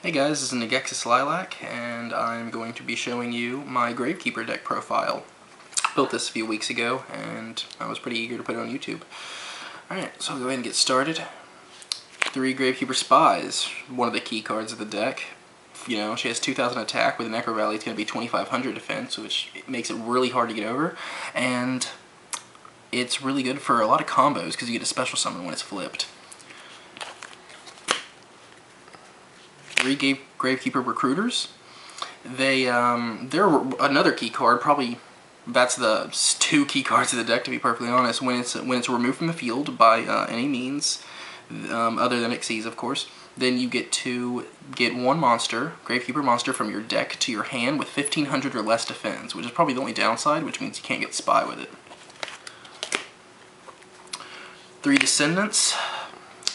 Hey guys, this is Negex Lilac, and I'm going to be showing you my Gravekeeper deck profile. Built this a few weeks ago, and I was pretty eager to put it on YouTube. Alright, so I'll go ahead and get started. 3 Gravekeeper Spies, one of the key cards of the deck. You know, she has 2,000 attack. With Necro Valley, it's going to be 2,500 defense, which makes it really hard to get over. And it's really good for a lot of combos, because you get a special summon when it's flipped. 3 Gravekeeper Recruiters. They're another key card. Probably that's the 2 key cards of the deck, to be perfectly honest. When it's removed from the field by any means, other than Xyz, of course, then you get to get 1 monster, Gravekeeper monster, from your deck to your hand with 1,500 or less defense, which is probably the only downside, which means you can't get Spy with it. 3 Descendants.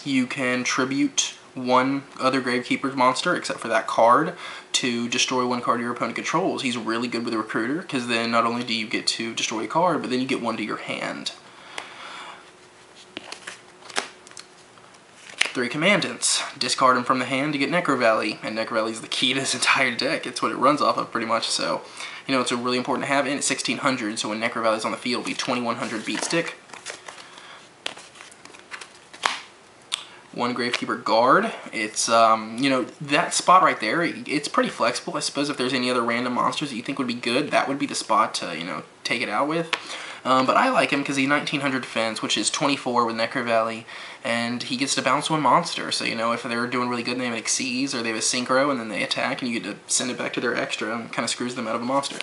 You can tribute 1 other Gravekeeper's monster, except for that card, to destroy 1 card your opponent controls. He's really good with a Recruiter, because then not only do you get to destroy a card, but then you get 1 to your hand. 3 Commandants. Discard them from the hand to get Necro Valley, and Necro Valley is the key to this entire deck. It's what it runs off of, pretty much, so, you know, it's a really important to have, and it's 1,600, so when Necro Valley's on the field, it'll be 2,100 beat stick. 1 Gravekeeper Guard. It's, you know, that spot right there, it's pretty flexible. I suppose if there's any other random monsters that you think would be good, that would be the spot to, you know, take it out with. But I like him because he's 1,900 defense, which is 24 with Necro Valley, and he gets to bounce 1 monster. So, you know, if they're doing really good and they have an Xyz, or they have a Synchro, and then they attack, and you get to send it back to their extra, and kind of screws them out of a monster.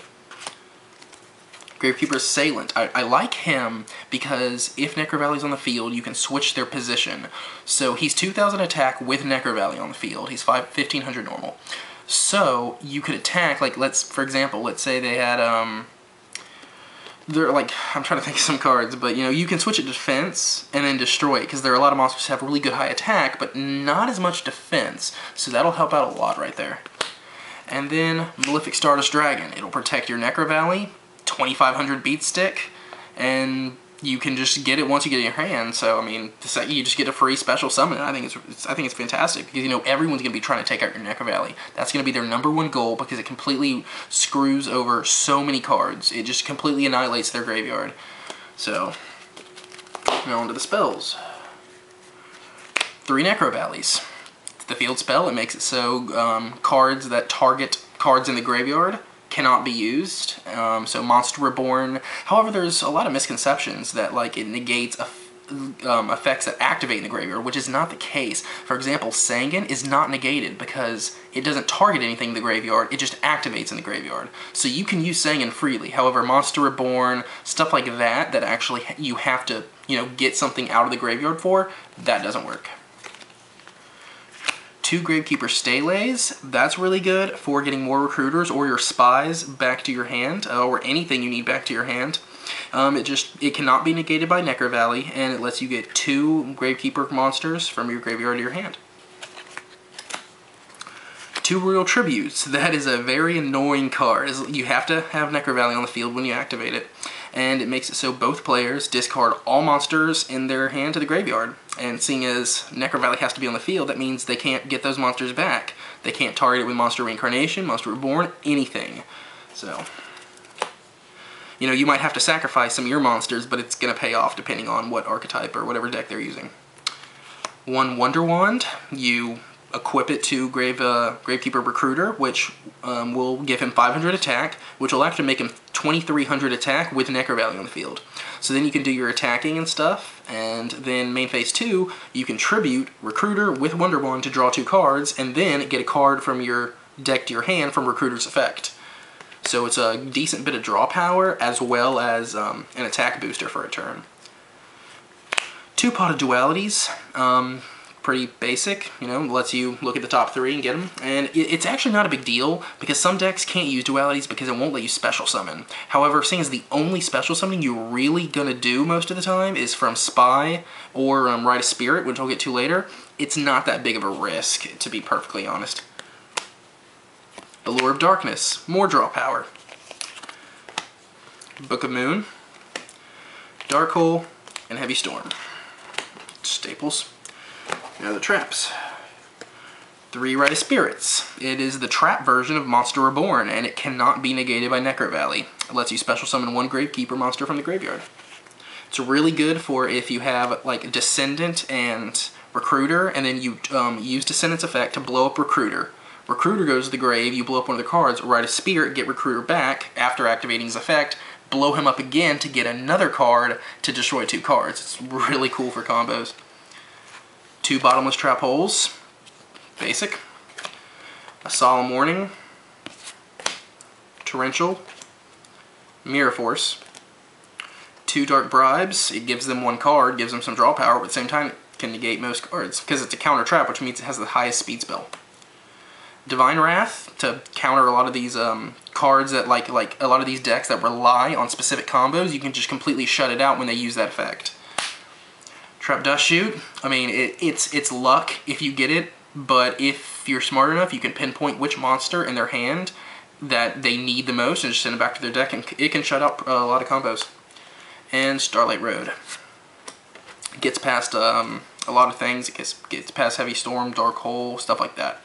Gravekeeper Assailant. I like him because if Necro Valley's on the field, you can switch their position. So he's 2,000 attack with Necro Valley on the field. He's 1,500 normal. So you could attack, like, for example, let's say they had, they're like, I'm trying to think of some cards, but, you know, you can switch it to defense and then destroy it, because there are a lot of monsters that have really good high attack, but not as much defense. So that'll help out a lot right there. And then Malefic Stardust Dragon. It'll protect your Necro Valley, 2,500 beat stick, and you can just get it once you get it in your hand. So I mean, you just get a free special summon. I think it's fantastic, because, you know, everyone's gonna be trying to take out your Necro Valley. That's gonna be their #1 goal, because it completely screws over so many cards. It just completely annihilates their graveyard. So now onto the spells. 3 Necro Valleys. It's the field spell. It makes it so cards that target cards in the graveyard cannot be used. So Monster Reborn. However, there's a lot of misconceptions that, like, it negates effects that activate in the graveyard, which is not the case. For example, Sangan is not negated because it doesn't target anything in the graveyard, it just activates in the graveyard. So you can use Sangan freely. However, Monster Reborn, stuff like that, that actually you have to, you know, get something out of the graveyard for, that doesn't work. 2 Gravekeeper Stelays. That's really good for getting more Recruiters or your Spies back to your hand, or anything you need back to your hand. It cannot be negated by Necro Valley, and it lets you get 2 Gravekeeper monsters from your graveyard to your hand. 2 Royal Tributes. That is a very annoying card. You have to have Necro Valley on the field when you activate it, and it makes it so both players discard all monsters in their hand to the graveyard. And seeing as Necro Valley has to be on the field, that means they can't get those monsters back. They can't target it with Monster Reincarnation, Monster Reborn, anything. So, you know, you might have to sacrifice some of your monsters, but it's going to pay off depending on what archetype or whatever deck they're using. 1 Wonder Wand. You equip it to Gravekeeper Recruiter, which will give him 500 attack, which will actually make him 2,300 attack with Necro Valley on the field. So then you can do your attacking and stuff, and then main phase 2, you can tribute Recruiter with Wonder Wand to draw 2 cards, and then get a card from your deck to your hand from Recruiter's effect. So it's a decent bit of draw power, as well as an attack booster for a turn. 2 Pot of Dualities. Pretty basic, you know, lets you look at the top 3 and get them. And it's actually not a big deal, because some decks can't use dualities because it won't let you special summon. However, seeing as the only special summoning you're really gonna do most of the time is from Spy or Rite of Spirit, which I'll get to later, it's not that big of a risk, to be perfectly honest. Allure of Darkness, more draw power. Book of Moon, Dark Hole, and Heavy Storm. Staples. Now the traps. 3 Rite of Spirits. It is the trap version of Monster Reborn, and it cannot be negated by Necro Valley. It lets you special summon 1 Gravekeeper monster from the graveyard. It's really good for if you have like Descendant and Recruiter, and then you use Descendant's effect to blow up Recruiter. Recruiter goes to the grave, you blow up one of the cards, Rite of Spirit, get Recruiter back after activating his effect, blow him up again to get another card to destroy 2 cards. It's really cool for combos. 2 Bottomless Trap Holes. Basic. A Solemn Warning. Torrential. Mirror Force. 2 Dark Bribes. It gives them 1 card, gives them some draw power, but at the same time it can negate most cards, because it's a counter trap, which means it has the highest speed spell. Divine Wrath, to counter a lot of these cards that, like a lot of these decks that rely on specific combos, you can just completely shut it out when they use that effect. Trap Dust Shoot, I mean, it's luck if you get it, but if you're smart enough, you can pinpoint which monster in their hand that they need the most and just send it back to their deck, and it can shut out a lot of combos. And Starlight Road. It gets past a lot of things. It gets past Heavy Storm, Dark Hole, stuff like that.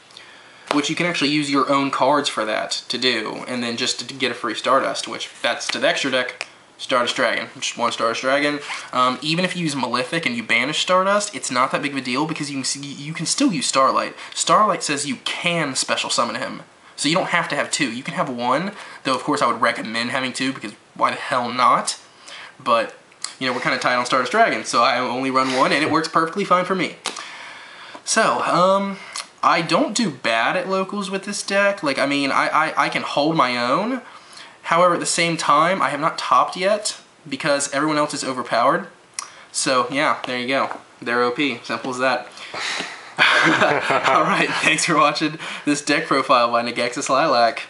Which you can actually use your own cards for that to do, and then just to get a free Stardust, which that's to the extra deck, Stardust Dragon. Just 1 Stardust Dragon. Even if you use Malefic and you banish Stardust, it's not that big of a deal because you can still use Starlight. Starlight says you can special summon him. So you don't have to have 2. You can have 1, though of course I would recommend having 2 because why the hell not? But, you know, we're kind of tight on Stardust Dragon, so I only run 1 and it works perfectly fine for me. So, I don't do bad at locals with this deck. Like, I mean, I can hold my own. However, at the same time, I have not topped yet because everyone else is overpowered. So, yeah, there you go. They're OP. Simple as that. Alright, thanks for watching this deck profile by Negexus Lilac.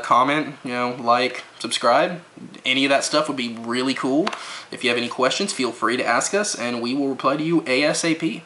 Comment, you know, like, subscribe. Any of that stuff would be really cool. If you have any questions, feel free to ask us, and we will reply to you ASAP.